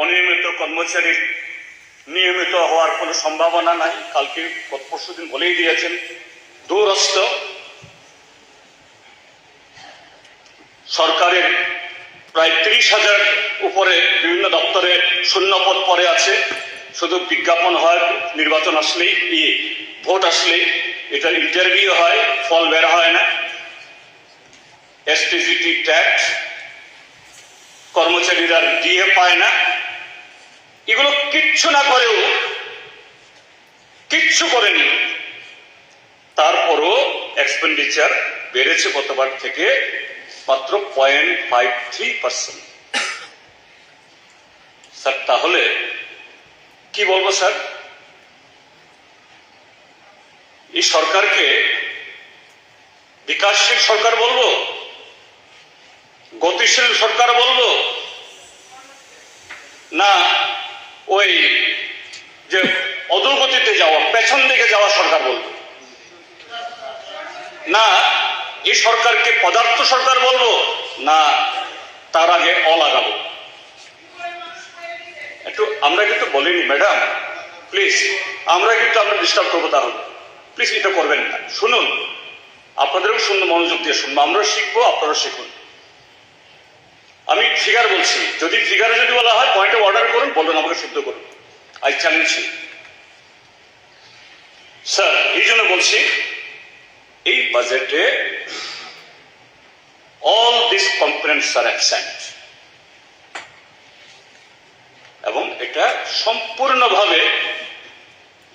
অনিয়মিত কর্মচারীর নিয়মিত হওয়ার কোনো সম্ভাবনা নাই। কালকে গত পরশুদিন বলেই দিয়েছেন দূরস্থ। সরকারের প্রায় 30,000 উপরে বিভিন্ন দপ্তরে শূন্যপদ পড়ে আছে। শুধু বিজ্ঞাপন হয়, নির্বাচন আসলেই ভোট আসলেই এটা ইন্টারভিউ হয়, ফল বের হয় না। এসটিজিটি ট্যাক্স, কর্মচারীরা ডিএ পায় না। এগুলো কিচ্ছু না করেও, কিচ্ছু করেনি, তারপরও এক্সপেন্ডিচার বেড়েছে গতবার থেকে মাত্র 0.53%। স্যার তাহলে কি বলবো স্যার? এই সরকারকে বিকাশশীল সরকার বলবো, গতিশীল সরকার বলবো, না ওই যে অধোগতিতে যাওয়া, পেছন দিকে যাওয়া সরকার বলবো, না এই সরকারকে পদার্থ সরকার বলবো, না তার আগে লাগাবো? একটু আমরা কিন্তু বলিনি ম্যাডাম, প্লিজ আমরা কিন্তু আপনার ডিস্টার্ব করবো, তাহলে প্লিজ এটা করবেন না। শুনুন, আপনাদেরও শুনুন, মনোযোগ দিয়ে শুনবো, আমরাও শিখবো, আপনারাও শিখুন। আমি ফিগার বলছি, যদি ফিগারে যদি বলা হয় পয়েন্ট অফ অর্ডার করুন, বলুন, আমাকে শুদ্ধ করুন। I challenge sir. এই জন্য বলছি, এই বাজেটে all this components are absent, এবং এটা সম্পূর্ণভাবে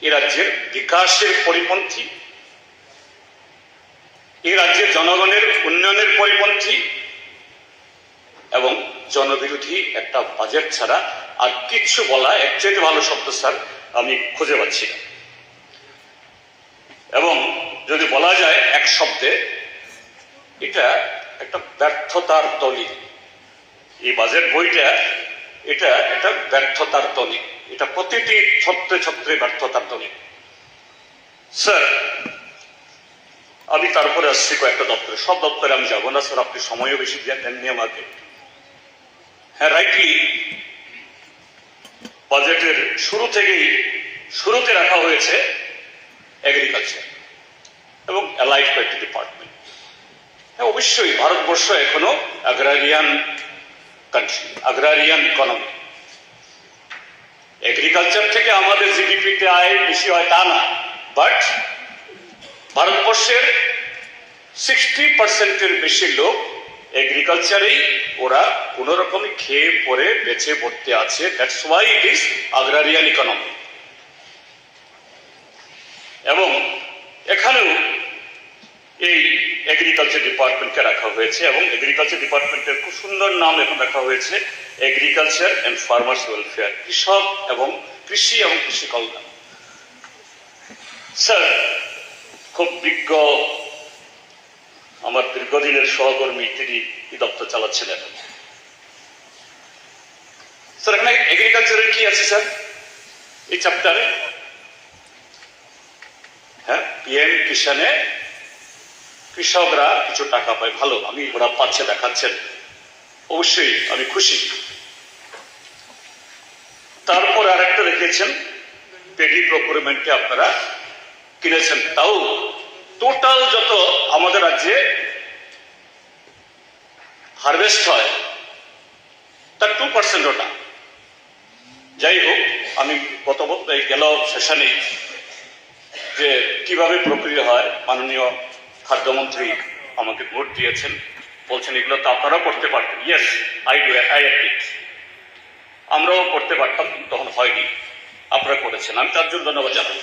এ রাজ্যের বিকাশের পরিপন্থী, এ রাজ্যের জনগণের উন্নয়নের পরিপন্থী এবং জনবিরোধী একটা বাজেট ছাড়া আর কিচ্ছু বলা, এর চেয়ে ভালো শব্দ স্যার আমি খুঁজে পাচ্ছি না। এবং যদি বলা যায় এক শব্দে, এটা একটা ব্যর্থতার তলি। এই বাজেট বইটা এটা একটা ব্যর্থতার তলি, এটা প্রতিটি ছত্রে ছত্রে ব্যর্থতার তলি। স্যার আমি তারপরে আসছি কয়েকটা দপ্তরে, সব দপ্তরে আমি যাবো না স্যার, আপনি সময়ও বেশি দেননি আমাকে। হ্যাঁ, রাইটলি বাজেটের শুরুতে রাখা হয়েছে এগ্রিকালচার এবং অ্যালাইড কয়েকটি ডিপার্টমেন্ট। হ্যাঁ, অবশ্যই ভারতবর্ষ এখনো agrarian country, agrarian economy. Agriculture থেকে আমাদের জিডিপিতে আয় বেশি হয় তা না, বাট ভারতবর্ষের 60% বেশি লোক এগ্রিকালচারেই ওরা কোন রকমই খেয়ে পরে বেঁচে পড়তে আছে। That's why it is agrarian economy. এবং এখানেও এই এগ্রিকালচার ডিপার্টমেন্টকে রাখা হয়েছে, এবং এগ্রিকালচার ডিপার্টমেন্টের খুব সুন্দর নাম এখন রাখা হয়েছে এগ্রিকালচার অ্যান্ড ফার্মার্স ওয়েলফেয়ার, কৃষক এবং কৃষি এবং কৃষি কল্যাণ। স্যার খুব বিজ্ঞ আমার দীর্ঘদিনের সহকর্মী, তিনি এই দপ্তর চালাচ্ছেন এখন। স্যার এখানে এগ্রিকালচারের কি আছে স্যার এই চ্যাপ্টারে? হ্যাঁ, পিএম কিষানে কৃষকরা কিছু টাকা পায়, ভালো, আমি ওরা পাচ্ছে দেখাচ্ছেন, অবশ্যই আমি খুশি। তারপর আরেকটা রেখেছেন পেডি প্রকিউরমেন্টে আপনারা কিনেছেন, তাও টোটাল যত আমাদের রাজ্যে হারভেস্ট হয় তার 2% ওটা। যাই হোক, আমি গত গেল সেশনে যে কিভাবে প্রক্রিয়া হয়, মাননীয় খাদ্যমন্ত্রী আমাকে ভোট দিয়েছেন, বলছেন এগুলো তো আপনারাও করতে পারতেন। ইয়েস, আই অ্যাগ্রি, আমরাও করতে পারতাম, কিন্তু তখন হয়নি, আপনারা করেছেন, আমি তার জন্য ধন্যবাদ জানাই।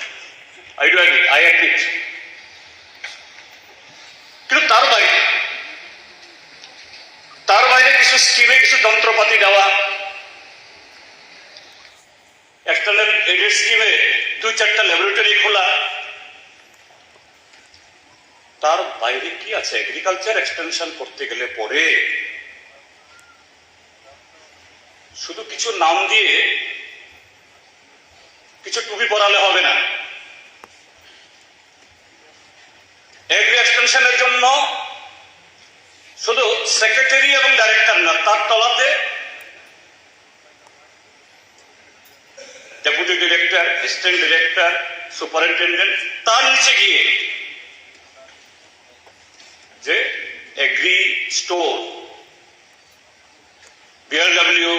I agree. কিন্তু তার বাইরে কিছু স্কিমে কিছু যন্ত্রপাতি দেওয়া, এক্সটার্নাল এডেড স্কিমে 2-4টা ল্যাবরেটরি খোলা, তার বাইরে কি আছে? এগ্রিকালচার এক্সটেনশন করতে গেলে পরে শুধু কিছু নাম দিয়ে কিছু টুপি পরালে হবে না। এগ্রি এক্সটেনশনের জন্য শুধু সেক্রেটারি এবং ডাইরেক্টর না, তার তলাতে deputy director, assistant director, superintendent, তার নিচে গিয়ে যে এগ্রি স্টোর, বিআরডব্লিউ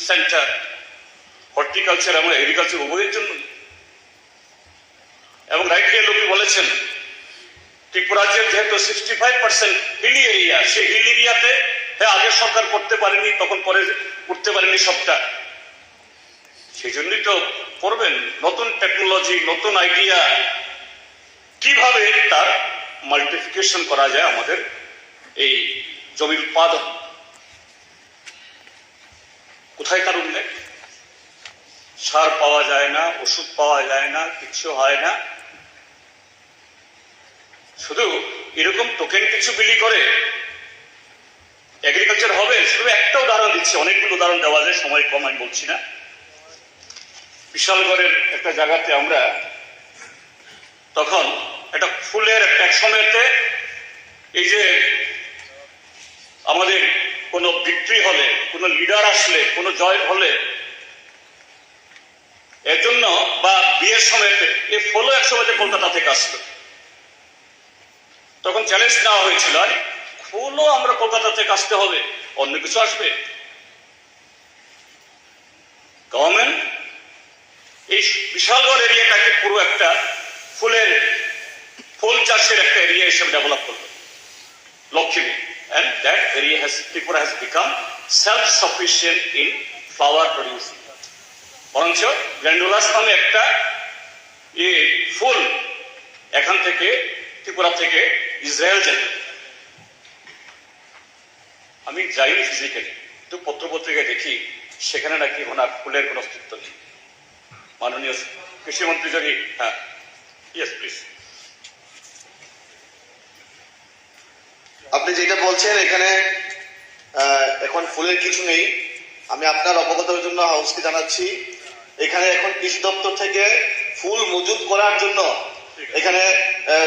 সেন্টার, হর্টিকালচার এবং এগ্রিকালচার উভয়ের জন্য। এবং রাইটলি লোক বলেছেন ত্রিপুরাজ্যের যেহেতু 65% হিলি এরিয়া, সেই হিল এরিয়াতে হ্যাঁ আগের সরকার করতে পারেনি, তখন পরে করতে পারেনি সবটা, সেই জন্যই তো করবেন। নতুন টেকনোলজি, নতুন আইডিয়া, কিভাবে তার মাল্টিফিকেশন করা যায় আমাদের এই জমির উৎপাদন, কোথায় তার উল্লেখ? সার পাওয়া যায় না, ওষুধ পাওয়া যায় না, কিচ্ছু হয় না। শুধু এরকম টোকেন কিছু বিলি করে এগ্রিকালচার হবে? শুধু একটা উদাহরণ দিচ্ছি, অনেকগুলো উদাহরণ দেওয়া যায়, সময় কম, আমি বলছি না। বিশালগড়ের একটা জায়গাতে আমরা তখন একটা ফুলের এক সময়তে এই যে আমাদের কোনো বিক্রি হলে, কোনো লিডার আসলে, কোনো জয় হলে, এর জন্য বা বিয়ের সময়তে এই ফুলও এক সময়তে কলকাতা থেকে আসতো। তখন চ্যালেঞ্জ নেওয়া হয়েছিল, আর ফুলও আমরা কলকাতা থেকে আসতে হবে, অন্য কিছু আসবে? গভর্নমেন্ট এই বিশালগড় এরিয়াটাকে পুরো একটা ফুল চাষের একটা এরিয়া হিসেবে ডেভেলপ করলো, Lakshmi. And that area Tripura has become self-sufficient in flower producing. বরঞ্চ গ্ল্যান্ডুলাস নামে একটা ফুল এখান থেকে ত্রিপুরা থেকে ইসরায়েল যায়। আমি যাইনি ফিজিক্যালি, কিন্তু পত্রপত্রিকায় দেখি সেখানে নাকি ওনার ফুলের কোনো অস্তিত্ব নেই। মাননীয় কৃষিমন্ত্রী যদি, হ্যাঁ, ইয়েস প্লিজ। আপনি যেটা বলছেন এখানে এখন ফুলের কিছু নেই, আমি আপনার অবগতের জন্য হাউসকে জানাচ্ছি, এখানে এখন কৃষি দপ্তর থেকে ফুল মজুত করার জন্য এখানে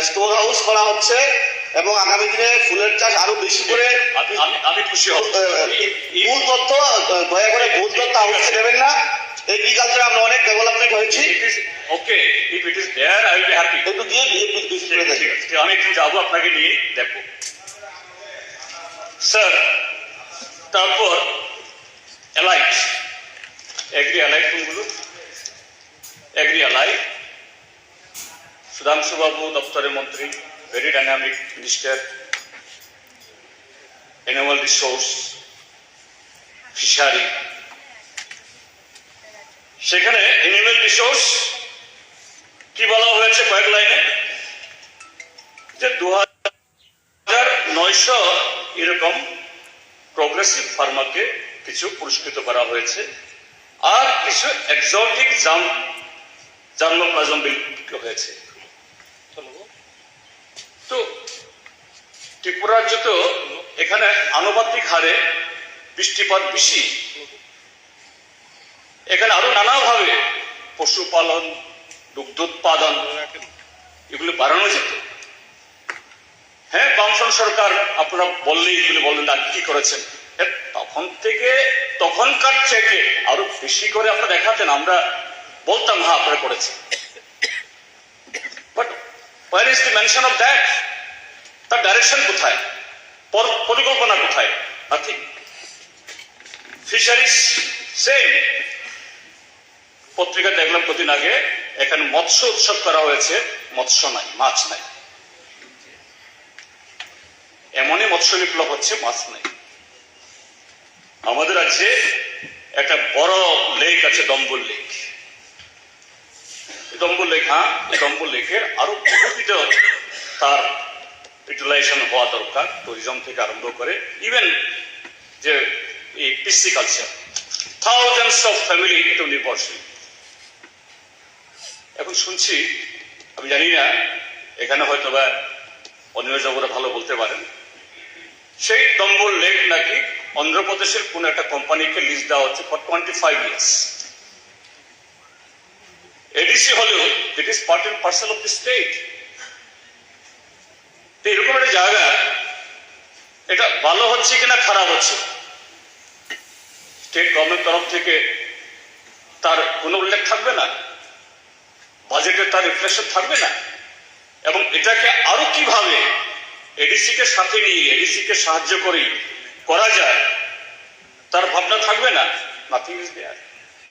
স্টোর হাউস করা হচ্ছে এবং আগামী দিনে ফুলের চাষ আরো বেশি করে। আমি খুশি হব। ভুল তথ্য দয়া করে ভুল তথ্য হাউসকে দেবেন না। এগ্রিকালচার আমরা অনেক ডেভেলপমেন্ট হয়েছি। Okay, if it is there I will be happy. একটু দিয়ে আমি একটু যাবো, আপনাকে নিয়ে দেখবো স্যার। তারপর অ্যালাইট, এগ্রি অ্যালাইট কোনগুলো? এগ্রি অ্যালাইট সুধাংশু বাবু দপ্তরের মন্ত্রী, very dynamic minister, animal resource, fishery. সেখানে অ্যানিমাল রিসোর্স কি বলা হয়েছে কয়েক লাইনে, যে 2900 এরকম প্রগ্রেসিভ ফার্মারকে কিছু পুরস্কৃত করা হয়েছে, আর কিছু এক্সোটিক জার্মোপ্লাজম বিক্রি হয়েছে। তো ত্রিপুরা রাজ্য তো এখানে আনুপাতিক হারে বৃষ্টিপাত বেশি, এখানে আরো নানাভাবে পশুপালন, দুগ্ধ উৎপাদন এগুলো বাড়ানো যেত। হ্যাঁ, বামফ্রন্ট সরকার আপনারা বললেই এগুলো বললেন আর কি করেছেন, তখন থেকে তখনকার চাইতে আরো বেশি করে আপনারা দেখাতেন, আমরা বলতাম হ্যাঁ আপনারা করেছেন। But where is the mention of that? তার ডাইরেকশন কোথায়, পরিকল্পনা কোথায়? নাথিং। ফিশারিজ সেম, পত্রিকা দেখলাম কদিন আগে, এখানে মৎস্য উৎসব করা হয়েছে, মৎস্য নাই, মাছ নাই। এমনই মৎস্য বিপ্লব হচ্ছে, মাছ নাই। আমাদের রাজ্যে একটা বড় লেক আছে, দম্বুল লেক। দম্বুল লেক, হ্যাঁ, দম্বুল লেকের আরো বহুবিধ তার ইউটিলাইজেশন হওয়া দরকার, টুরিজম থেকে আরম্ভ করে ইভেন যে এই পিসি কালচার, থাউজেন্ডস অফ ফ্যামিলি এটা নির্ভরশীল। এখন শুনছি, আমি জানি না, এখানে হয়তো বা অন্যজগরা ভালো বলতে পারেন, সেই দম্বুল লেক নাকি অন্ধ্রপ্রদেশের কোন একটা কোম্পানিকে লিজ দেওয়া হচ্ছে ফর 25 ইয়ার্স। এডিসি হলেও it is part and parcel of the state. এরকম একটা জায়গা, এটা ভালো হচ্ছে কিনা খারাপ হচ্ছে, স্টেট গভর্নমেন্ট তরফ থেকে তার কোনো উল্লেখ থাকবে না? বাজেটে তার রিফ্লেকশন থাকবে না? এবং এটাকে আরো কিভাবে এডিসি কে সাথে নিয়ে এডিসি কে সাহায্য করা যায় তার ভাবনা থাকবে না? Nothing is there.